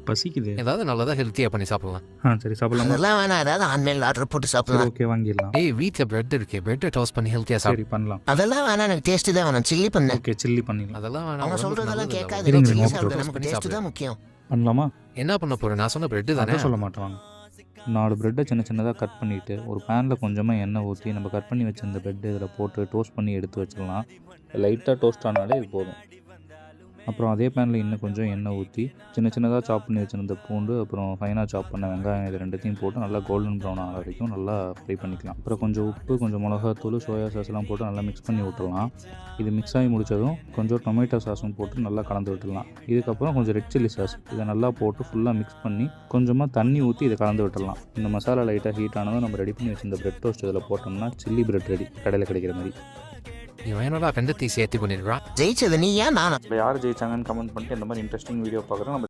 பசிக்குது. ஏதாவது நல்லதா ஹெல்த்தியா பண்ணி சாப்பிடலாம். சரி சாப்பிடலாமா? அதெல்லாம் வேணாம், ஏதாவது ஆன்லைன்ல ஆர்டர் போட்டு சரி சாப்பிடலாம். ஓகே வாங்கிடலாம். ஏய் வீட்டில் பிரெட் இருக்கு, பிரெட்டை டோஸ்ட் பண்ணி ஹெல்த்தியா சரி சாப்பிடு. பண்ணலாம். அதெல்லாம் வேணாம், எனக்கு டேஸ்ட் தான் வேணும். சில்லி பண்ணு. ஓகே சில்லி பண்ணிடலாம். அதெல்லாம் வேணாம், அவங்க உடம்புக்கு சொல்றதெல்லாம் நல்லது இல்ல. கேட்காது. இருங்க, சில்லி ஓகே, சாப்பிடு, டோஸ்ட் நமக்கு பண்ணி டேஸ்ட் சாப்பிடு. தான் முக்கியம். பண்ணலாமா? என்ன பண்ண போற? நான் சொன்ன பிரெட் தானே. அதான் சொல்ல மாட்டேன் வாங்க. 4 பிரெட்டை சின்ன சின்னதாக கட் பண்ணிவிட்டு ஒரு பேனில் கொஞ்சமாக எண்ணெய் ஊற்றி நம்ம கட் பண்ணி வச்சிருந்த பிரெட் இதில் போட்டு டோஸ்ட் பண்ணி எடுத்து வச்சிடலாம். லைட்டாக டோஸ்ட் ஆனாலே இது போதும். அப்புறம் அதே பேனில் இன்னும் கொஞ்சம் எண்ணெய் ஊற்றி சின்ன சின்னதாக சாப் பண்ணி வச்சுருந்த பூண்டு, அப்புறம் ஃபைனாக சாப் பண்ண வெங்காயம், இது ரெண்டுத்தையும் போட்டு நல்லா கோல்டன் ப்ரௌன் ஆகிற வரைக்கும் நல்லா ஃப்ரை பண்ணிக்கலாம். அப்புறம் கொஞ்சம் உப்பு, கொஞ்சம் மிளகாத்தூள், சோயா சாஸ்லாம் போட்டு நல்லா மிக்ஸ் பண்ணி விட்டுடலாம். இது மிக்ஸ் ஆகி முடித்ததும் கொஞ்சம் டொமேட்டோ சாஸும் போட்டு நல்லா கலந்து விட்டுடலாம். இதுக்கப்புறம் கொஞ்சம் ரெட் சில்லி சாஸ் இதை நல்லா போட்டு ஃபுல்லாக மிக்ஸ் பண்ணி கொஞ்சமாக தண்ணி ஊற்றி இதை கலந்து விட்டுடலாம். இந்த மசாலா லைட்டாக ஹீட் ஆனதும் நம்ம ரெடி பண்ணி வச்சிருந்த பிரெட் டோஸ்ட் இதில் போட்டோம்னா சில்லி பிரெட் ரெடி, கடையில் கிடைக்கிற மாதிரி. இவன் என்னடா வெந்தயத்தை சேர்த்து பண்ணிடுறான். ஜெயிச்சது நீ ஏன் நானா? யார் ஜெயிச்சாங்கன்னு கமெண்ட் பண்ணிட்டு இந்த மாதிரி இன்ட்ரெஸ்டிங் வீடியோ பார்க்குறோம். நம்ம